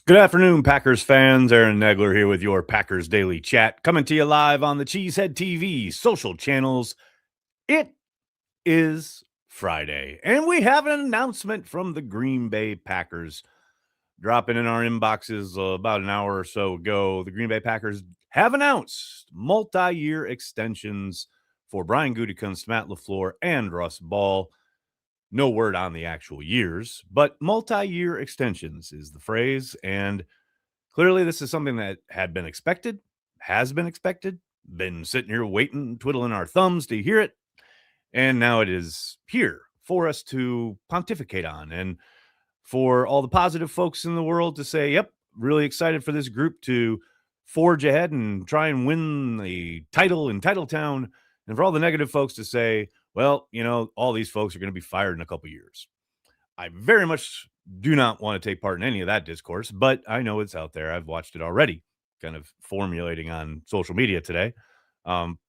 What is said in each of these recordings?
Good afternoon, Packers fans. Aaron Nagler here with your Packers Daily Chat, coming to you live on the Cheesehead TV social channels. It is Friday, and we have an announcement from the Green Bay Packers dropping in our inboxes about an hour or so ago. The Green Bay Packers have announced multi-year extensions for Brian Gutekunst, Matt LaFleur, and Russ Ball. No word on the actual years, but multi-year extensions is the phrase, and clearly, this is something that had been expected, has been expected, been sitting here waiting, twiddling our thumbs to hear it. And now it is here for us to pontificate on and for all the positive folks in the world to say, yep, really excited for this group to forge ahead and try and win the title in Titletown. And for all the negative folks to say, well, all these folks are going to be fired in a couple years. I very much do not want to take part in any of that discourse, but I know it's out there. I've watched it already, kind of formulating on social media today. Um,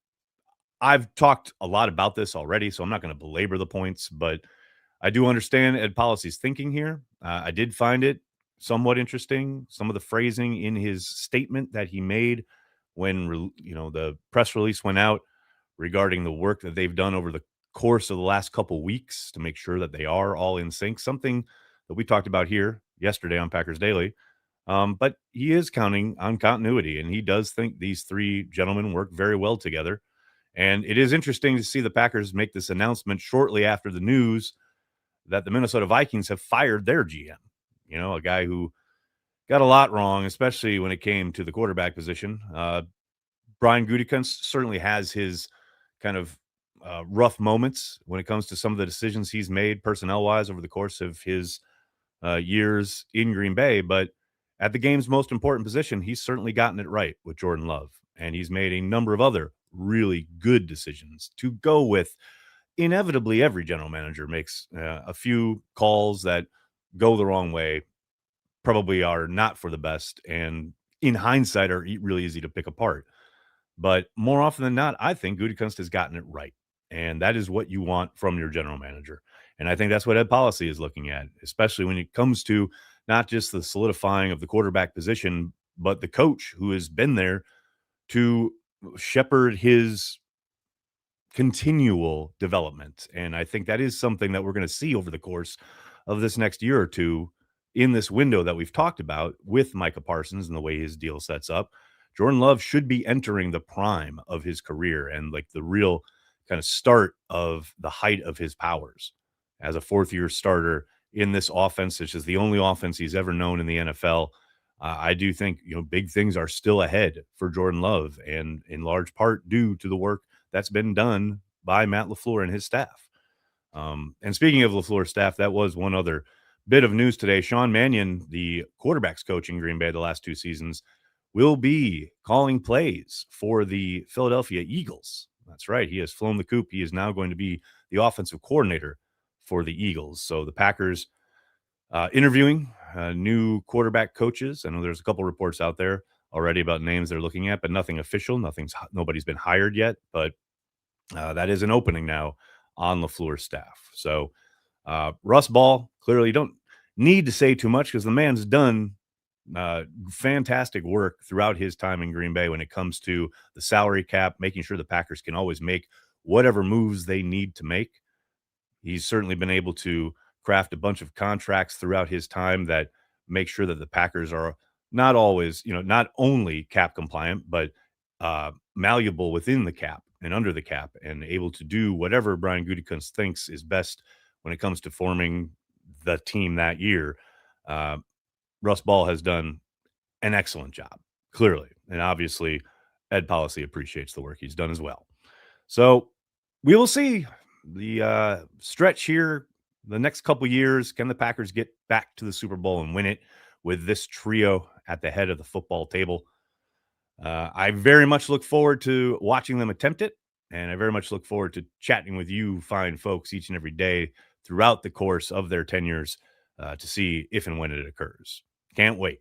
I've talked a lot about this already, so I'm not going to belabor the points, but I do understand Ed Policy's thinking here. I did find it somewhat interesting, some of the phrasing in his statement that he made when the press release went out regarding the work that they've done over the course of the last couple weeks to make sure that they are all in sync, something that we talked about here yesterday on Packers Daily. But he is counting on continuity, and he does think these three gentlemen work very well together. And it is interesting to see the Packers make this announcement shortly after the news that the Minnesota Vikings have fired their GM, a guy who got a lot wrong, especially when it came to the quarterback position. Brian Gutekunst certainly has his kind of rough moments when it comes to some of the decisions he's made personnel-wise over the course of his years in Green Bay. But at the game's most important position, he's certainly gotten it right with Jordan Love. And he's made a number of other really good decisions to go with. Inevitably, every general manager makes a few calls that go the wrong way, probably are not for the best, and in hindsight are really easy to pick apart. But more often than not, I think Gutekunst has gotten it right. And that is what you want from your general manager. And I think that's what Ed Policy is looking at, especially when it comes to not just the solidifying of the quarterback position, but the coach who has been there to shepherd his continual development. And I think that is something that we're going to see over the course of this next year or two in this window that we've talked about with Micah Parsons and the way his deal sets up. Jordan Love should be entering the prime of his career and like the real kind of start of the height of his powers as a fourth-year starter in this offense, which is the only offense he's ever known in the NFL. I do think, big things are still ahead for Jordan Love, and in large part due to the work that's been done by Matt LaFleur and his staff. And speaking of LaFleur's staff, that was one other bit of news today. Sean Mannion, the quarterbacks coach in Green Bay the last two seasons, will be calling plays for the Philadelphia Eagles. That's right. He has flown the coop. He is now going to be the offensive coordinator for the Eagles. So the Packers interviewing new quarterback coaches. I know there's a couple reports out there already about names they're looking at, but nothing official. Nobody's been hired yet, but that is an opening now on LaFleur's staff. So Russ Ball, clearly you don't need to say too much because the man's done fantastic work throughout his time in Green Bay when it comes to the salary cap, making sure the Packers can always make whatever moves they need to make. He's certainly been able to craft a bunch of contracts throughout his time that make sure that the Packers are not always, not only cap compliant, but malleable within the cap and under the cap and able to do whatever Brian Gutekunst thinks is best when it comes to forming the team that year. Russ Ball has done an excellent job, clearly. And obviously, Ed Policy appreciates the work he's done as well. So we will see the stretch here the next couple years. Can the Packers get back to the Super Bowl and win it with this trio at the head of the football table? I very much look forward to watching them attempt it. And I very much look forward to chatting with you fine folks each and every day throughout the course of their tenures to see if and when it occurs. Can't wait.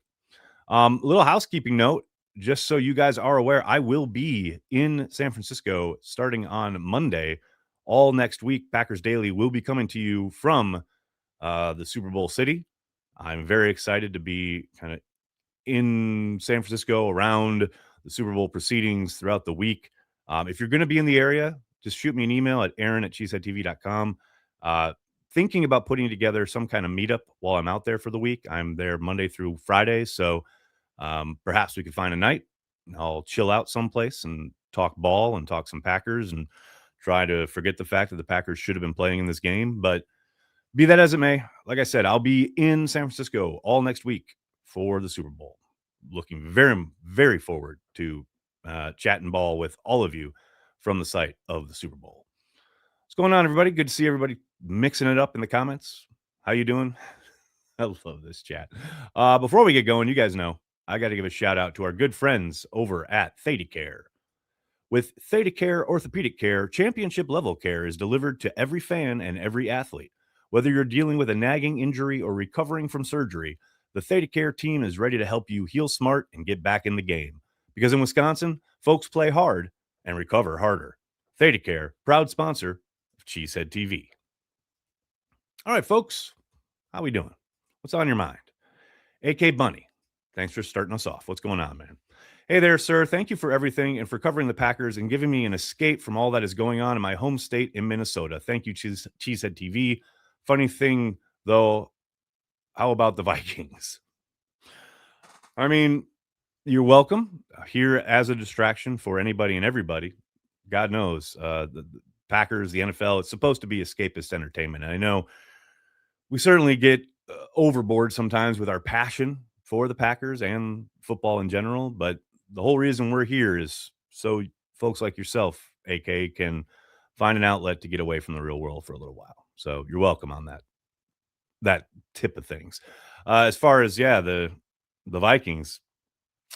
Little housekeeping note, just so you guys are aware, I will be in San Francisco starting on Monday. All next week, Packers Daily will be coming to you from the Super Bowl city. I'm very excited to be kind of in San Francisco around the Super Bowl proceedings throughout the week. If you're going to be in the area, just shoot me an email at aaron@cheeseheadtv.com. Thinking about putting together some kind of meetup while I'm out there for the week. I'm there Monday through Friday. So perhaps we could find a night. I'll chill out someplace and talk ball and talk some Packers and try to forget the fact that the Packers should have been playing in this game. But be that as it may, like I said, I'll be in San Francisco all next week for the Super Bowl. Looking very, very forward to chatting ball with all of you from the site of the Super Bowl. What's going on, everybody? Good to see everybody mixing it up in the comments. How you doing? I love this chat. Before we get going, you guys know I got to give a shout out to our good friends over at ThedaCare. With ThedaCare Orthopedic Care, championship level care is delivered to every fan and every athlete. Whether you're dealing with a nagging injury or recovering from surgery, the ThedaCare team is ready to help you heal smart and get back in the game. Because in Wisconsin, folks play hard and recover harder. ThedaCare, proud sponsor of Cheesehead TV. All right, folks, how we doing? What's on your mind? AK Bunny, thanks for starting us off. What's going on, man? Hey there, sir. Thank you for everything and for covering the Packers and giving me an escape from all that is going on in my home state in Minnesota. Thank you, Cheesehead TV. Funny thing, though, how about the Vikings? I mean, you're welcome here as a distraction for anybody and everybody. God knows, the Packers, the NFL, it's supposed to be escapist entertainment. And I know we certainly get overboard sometimes with our passion for the Packers and football in general, but the whole reason we're here is so folks like yourself, AK, can find an outlet to get away from the real world for a little while. So you're welcome on that tip of things. As far as the Vikings,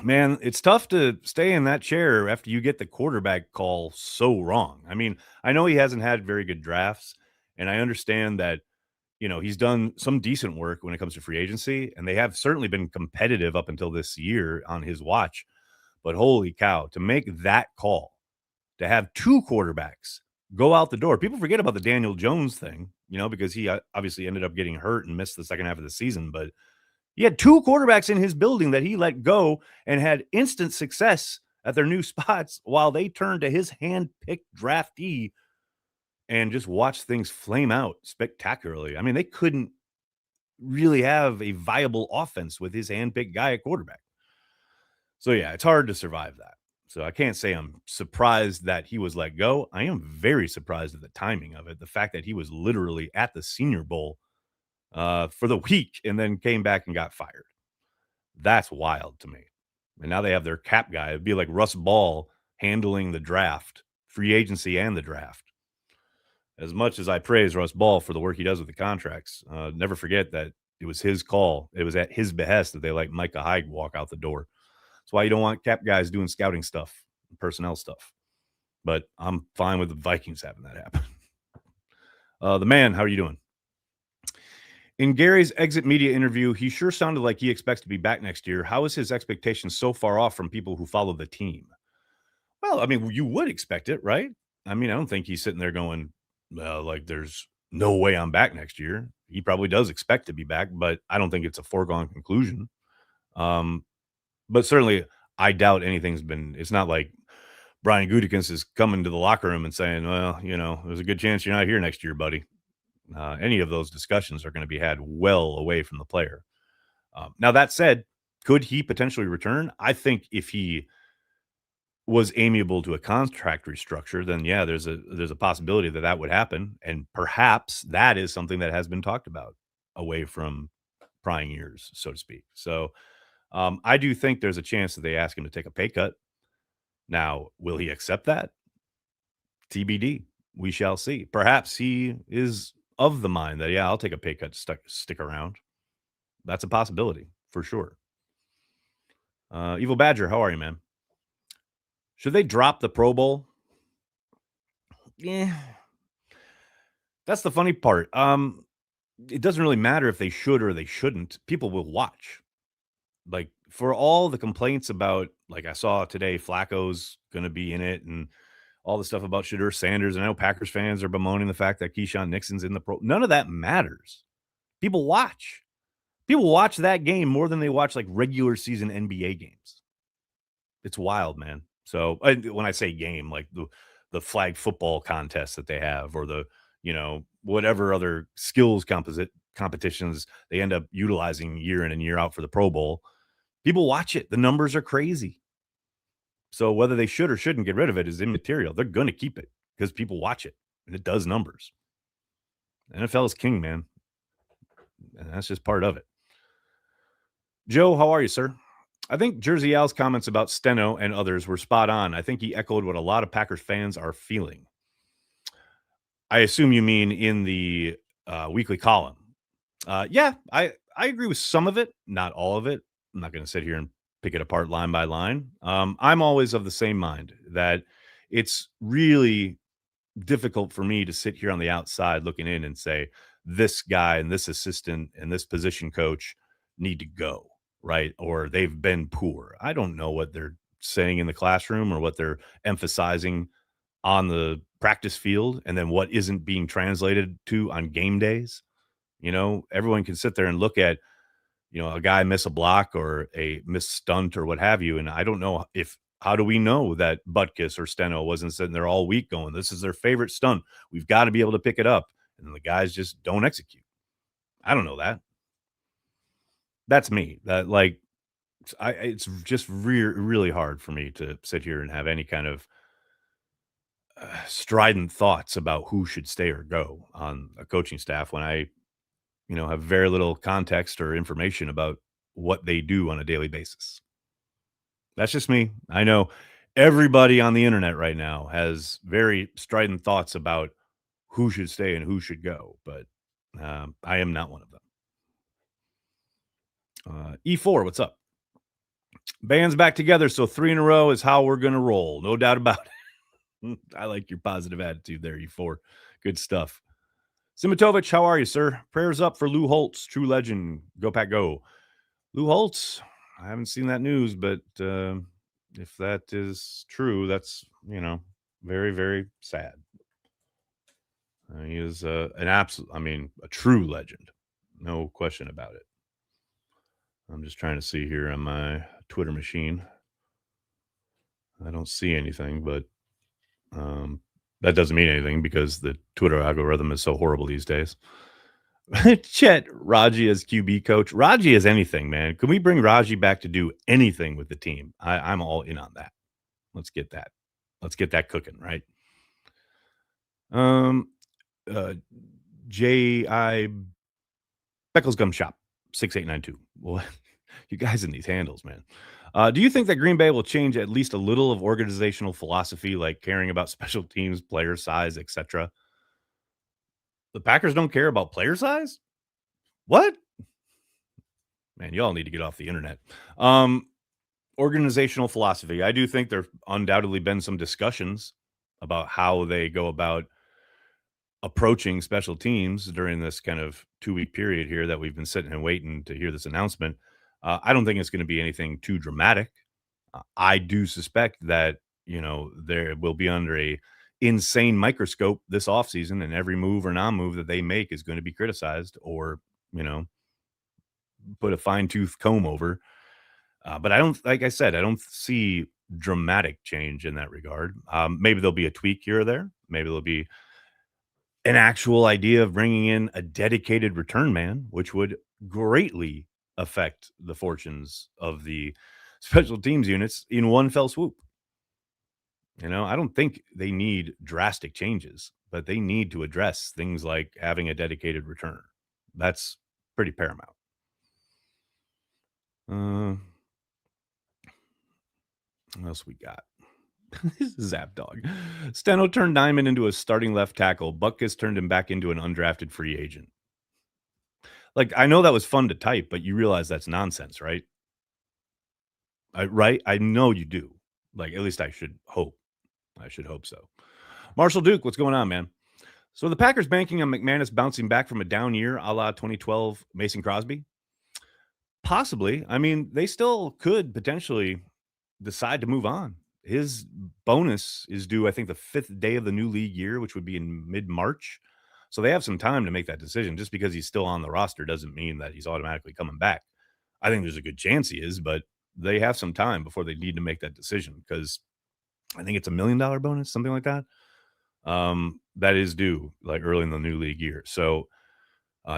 man, it's tough to stay in that chair after you get the quarterback call so wrong. I mean, I know he hasn't had very good drafts, and I understand that he's done some decent work when it comes to free agency, and they have certainly been competitive up until this year on his watch. But holy cow, to make that call, to have two quarterbacks go out the door. People forget about the Daniel Jones thing, because he obviously ended up getting hurt and missed the second half of the season. But he had two quarterbacks in his building that he let go and had instant success at their new spots while they turned to his hand-picked draftee and just watched things flame out spectacularly. I mean, they couldn't really have a viable offense with his hand-picked guy at quarterback. So, yeah, it's hard to survive that. So I can't say I'm surprised that he was let go. I am very surprised at the timing of it. The fact that he was literally at the Senior Bowl for the week and then came back and got fired. That's wild to me. And now they have their cap guy. It'd be like Russ Ball handling the draft, free agency and the draft. As much as I praise Russ Ball for the work he does with the contracts, never forget that it was his call. It was at his behest that they let Micah Hyde walk out the door. That's why you don't want cap guys doing scouting stuff, personnel stuff. But I'm fine with the Vikings having that happen. The man, how are you doing? In Gary's exit media interview, he sure sounded like he expects to be back next year. How is his expectations so far off from people who follow the team? Well, I mean, you would expect it, right? I mean, I don't think he's sitting there going, like, there's no way I'm back next year. He probably does expect to be back, but I don't think it's a foregone conclusion. But certainly, I doubt it's not like Brian Gutekunst is coming to the locker room and saying, well, there's a good chance you're not here next year, buddy. Any of those discussions are going to be had well away from the player. Now, that said, could he potentially return? I think if he was amiable to a contract restructure, then there's a possibility that would happen. And perhaps that is something that has been talked about away from prying ears, so to speak. So I do think there's a chance that they ask him to take a pay cut. Now, will he accept that? TBD. We shall see. Perhaps he is of the mind that, I'll take a pay cut to stick around. That's a possibility for sure. Evil Badger, how are you, man? Should they drop the Pro Bowl? Yeah. That's the funny part. It doesn't really matter if they should or they shouldn't. People will watch. Like, for all the complaints about, like I saw today, Flacco's going to be in it and all the stuff about Shadur Sanders. And I know Packers fans are bemoaning the fact that Keyshawn Nixon's in the Pro. None of that matters. People watch. People watch that game more than they watch like regular season NBA games. It's wild, man. So when I say game, like the flag football contest that they have, or the whatever other skills composite competitions they end up utilizing year in and year out for the Pro Bowl, people watch it. The numbers are crazy. So whether they should or shouldn't get rid of it is immaterial. They're going to keep it because people watch it and it does numbers. NFL is king, man. And that's just part of it. Joe, how are you, sir? I think Jersey Al's comments about Steno and others were spot on. I think he echoed what a lot of Packers fans are feeling. I assume you mean in the weekly column. Yeah, I agree with some of it, not all of it. I'm not going to sit here and pick it apart line by line. I'm always of the same mind that it's really difficult for me to sit here on the outside looking in and say this guy and this assistant and this position coach need to go, right? Or they've been poor. I don't know what they're saying in the classroom or what they're emphasizing on the practice field and then what isn't being translated to on game days. Everyone can sit there and look at a guy miss a block or a miss stunt or what have you. And I don't know how do we know that Butkus or Steno wasn't sitting there all week going, this is their favorite stunt. We've got to be able to pick it up. And the guys just don't execute. I don't know that. That's me. It's just really hard for me to sit here and have any kind of strident thoughts about who should stay or go on a coaching staff when I have very little context or information about what they do on a daily basis. That's just me. I know everybody on the internet right now has very strident thoughts about who should stay and who should go, but I am not one of them. E4, what's up? Band's back together, so 3 in a row is how we're going to roll. No doubt about it. I like your positive attitude there, E4. Good stuff. Simitovich, how are you, sir? Prayers up for Lou Holtz, true legend. Go Pack Go. Lou Holtz, I haven't seen that news, but if that is true, that's, very, very sad. He is a true legend. No question about it. I'm just trying to see here on my Twitter machine. I don't see anything, but that doesn't mean anything because the Twitter algorithm is so horrible these days. Chet, Raji as QB coach. Raji is anything, man. Can we bring Raji back to do anything with the team? I'm all in on that. Let's get that. Let's get that cooking, right? J.I. Beckles Gum Shop, 6892. Well, you guys in these handles, man. Do you think that Green Bay will change at least a little of organizational philosophy, like caring about special teams, player size, etc.? The Packers don't care about player size? What? Man, you all need to get off the internet. Organizational philosophy. I do think there have undoubtedly been some discussions about how they go about approaching special teams during this kind of 2-week period here that we've been sitting and waiting to hear this announcement. I don't think it's going to be anything too dramatic. I do suspect that, there will be under a insane microscope this offseason, and every move or non-move that they make is going to be criticized or, put a fine-tooth comb over. But like I said, I don't see dramatic change in that regard. Maybe there'll be a tweak here or there. Maybe there'll be an actual idea of bringing in a dedicated return man, which would greatly affect the fortunes of the special teams units in one fell swoop. I don't think they need drastic changes, but they need to address things like having a dedicated return. That's pretty paramount. What else we got? Zap Dog. Steno turned Diamond into a starting left tackle. Butkus turned him back into an undrafted free agent. Like, I know that was fun to type, but you realize that's nonsense, right? Right? I know you do. Like, at least I should hope. I should hope so. Marshall Duke, what's going on, man? So the Packers banking on McManus bouncing back from a down year a la 2012 Mason Crosby? Possibly. I mean, they still could potentially decide to move on. His bonus is due, I think, the 5th day of the new league year, which would be in mid-March. So they have some time to make that decision. Just because he's still on the roster doesn't mean that he's automatically coming back. I think there's a good chance he is, but they have some time before they need to make that decision because I think it's $1 million bonus, something like that. That is due like early in the new league year. So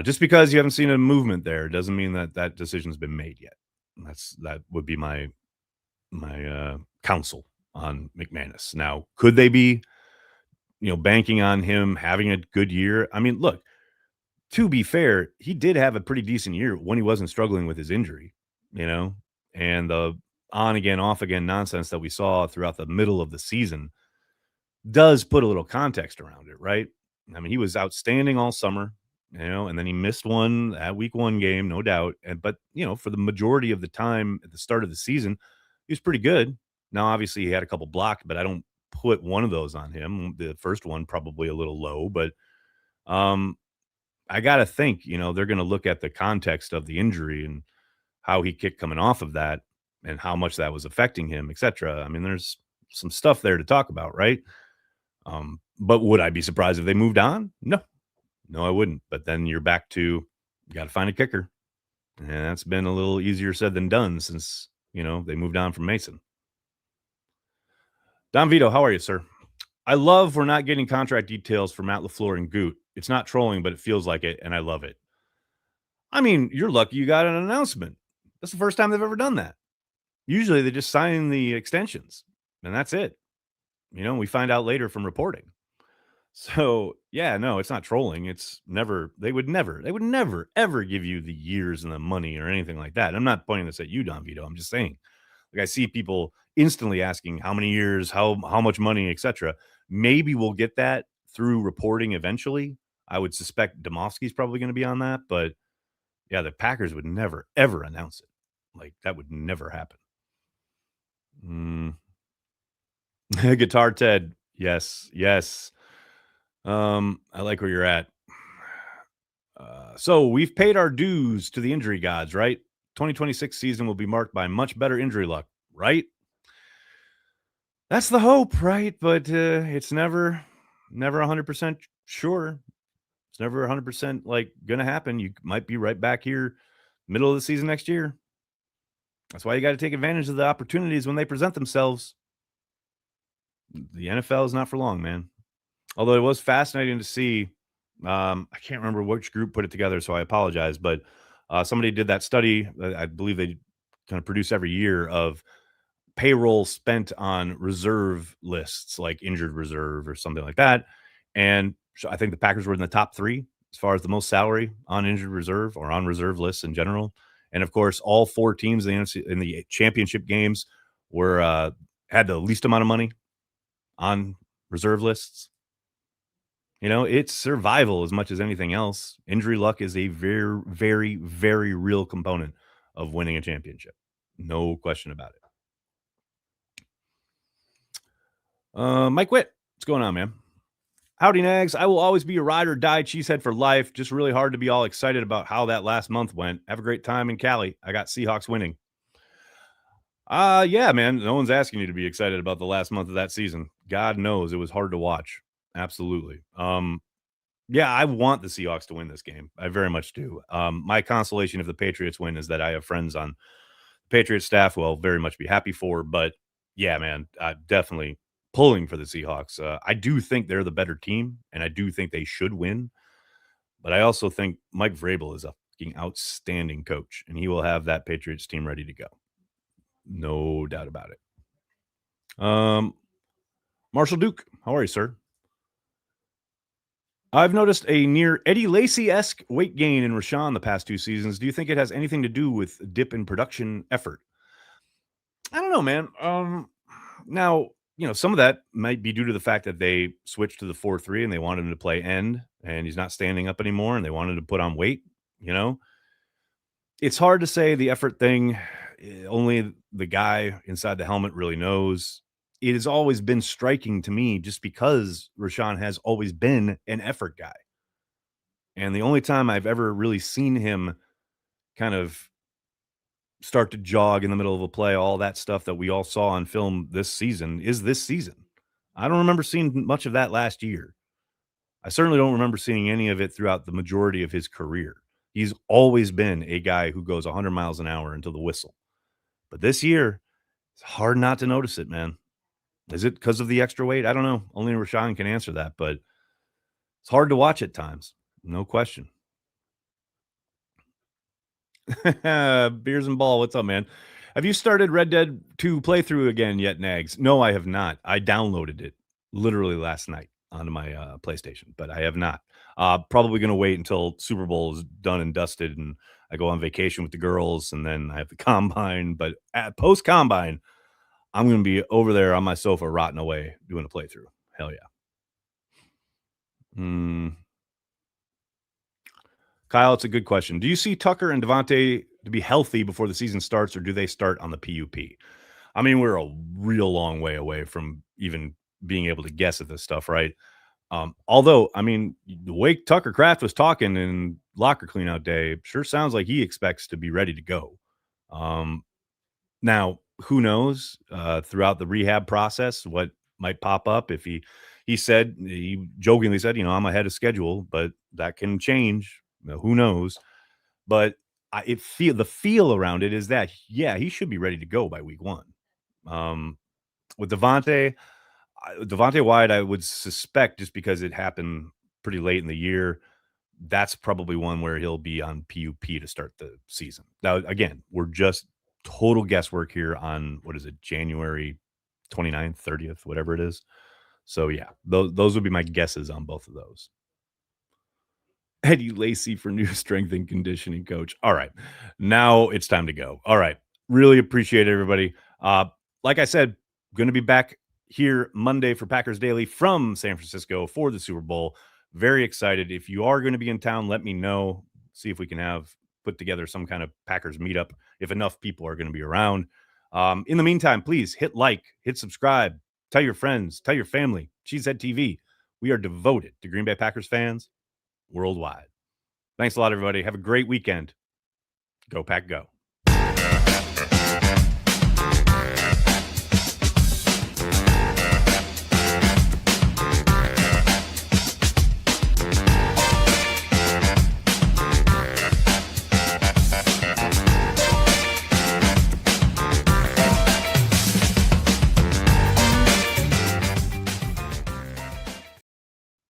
just because you haven't seen a movement there doesn't mean that that decision's been made yet. That would be my counsel on McManus. Now, could they be, banking on him having a good year? I mean, look, to be fair, he did have a pretty decent year when he wasn't struggling with his injury, you know, and the on again, off again nonsense that we saw throughout the middle of the season does put a little context around it, right? I mean, he was outstanding all summer, and then he missed one that week one game, no doubt. But for the majority of the time at the start of the season, he was pretty good. Now, obviously, he had a couple blocked, but I don't put one of those on him. The first one probably a little low, but um, I got to think, they're going to look at the context of the injury and how he kicked coming off of that and how much that was affecting him, etc. I mean, there's some stuff there to talk about, right? But would I be surprised if they moved on? No, I wouldn't. But then you're back to you got to find a kicker, and that's been a little easier said than done since they moved on from Mason. Don Vito, how are you, sir? I love we're not getting contract details for Matt LaFleur and Goot. It's not trolling, but it feels like it, and I love it. I mean, you're lucky you got an announcement. That's the first time they've ever done that. Usually they just sign the extensions, and that's it. We find out later from reporting. So, yeah, no, it's not trolling. It's never they would never, ever give you the years and the money or anything like that. I'm not pointing this at you, Don Vito. I'm just saying, like, I see people instantly asking how many years, how much money, etc. Maybe we'll get that through reporting eventually. I would suspect Domofsky's probably going to be on that, but yeah, the Packers would never, ever announce it. Like, that would never happen. Guitar Ted. Yes, yes. I like where you're at. So we've paid our dues to the injury gods, right? 2026 season will be marked by much better injury luck, right? That's the hope, right? But it's never 100% sure. It's never 100% like going to happen. You might be right back here middle of the season next year. That's why you got to take advantage of the opportunities when they present themselves. The NFL is not for long, man. Although it was fascinating to see, I can't remember which group put it together, so I apologize, but somebody did that study. I believe they kind of produce every year of payroll spent on reserve lists, like injured reserve or something like that. And so I think the Packers were in the top 3 as far as the most salary on injured reserve or on reserve lists in general. And of course, all 4 teams in the championship games were had the least amount of money on reserve lists. It's survival as much as anything else. Injury luck is a very, very, very real component of winning a championship. No question about it. Mike Witt, what's going on, man? Howdy, Nags. I will always be a ride or die cheesehead for life. Just really hard to be all excited about how that last month went. Have a great time in Cali. I got Seahawks winning. Yeah, man. No one's asking you to be excited about the last month of that season. God knows it was hard to watch. Absolutely. Yeah, I want the Seahawks to win this game. I very much do. My consolation if the Patriots win is that I have friends on the Patriots staff who I'll very much be happy for. But yeah, man, definitely pulling for the Seahawks. I do think they're the better team, and I do think they should win. But I also think Mike Vrabel is a fucking outstanding coach, and he will have that Patriots team ready to go. No doubt about it. Marshall Duke, how are you, sir? I've noticed a near Eddie Lacy-esque weight gain in Rashawn the past 2 seasons. Do you think it has anything to do with dip in production effort? I don't know, man. Now, some of that might be due to the fact that they switched to the 4-3 and they wanted him to play end and he's not standing up anymore and they wanted to put on weight, It's hard to say the effort thing. Only the guy inside the helmet really knows. It has always been striking to me just because Rashawn has always been an effort guy. And the only time I've ever really seen him kind of start to jog in the middle of a play, all that stuff that we all saw on film this season is this season. I don't remember seeing much of that last year. I certainly don't remember seeing any of it throughout the majority of his career. He's always been a guy who goes 100 miles an hour until the whistle. But this year, it's hard not to notice it, man. Is it because of the extra weight? I don't know. Only Rashawn can answer that, but it's hard to watch at times. No question. Beers and Ball, what's up, man? Have you started Red Dead 2 playthrough again yet, Nags? No, I have not. I downloaded it literally last night onto my PlayStation, but I have not. Probably going to wait until Super Bowl is done and dusted and I go on vacation with the girls and then I have the combine. But at post combine, I'm going to be over there on my sofa rotting away doing a playthrough. Hell yeah. Mm. Kyle, it's a good question. Do you see Tucker and Devontae to be healthy before the season starts, or do they start on the PUP? I mean, we're a real long way away from even being able to guess at this stuff, right? Although, I mean, the way Tucker Kraft was talking in locker cleanout day sure sounds like he expects to be ready to go. Um, Now, who knows throughout the rehab process what might pop up if he jokingly said, I'm ahead of schedule, but that can change. Who knows? But the feel around it is that yeah, he should be ready to go by week one. Um, with Devontae Wyatt, I would suspect just because it happened pretty late in the year, that's probably one where he'll be on PUP to start the season. Now, again, we're just total guesswork here on what is it, January 29th, 30th, whatever it is. So yeah, those would be my guesses on both of those. Eddie Lacy for new strength and conditioning coach. All right. Now it's time to go. All right. Really appreciate it, everybody. Like I said, going to be back here Monday for Packers Daily from San Francisco for the Super Bowl. Very excited. If you are going to be in town, let me know. See if we can put together some kind of Packers meetup if enough people are going to be around. In the meantime, please hit like, hit subscribe, tell your friends, tell your family. Cheesehead TV. We are devoted to Green Bay Packers fans worldwide. Thanks a lot, everybody. Have a great weekend. Go Pack Go.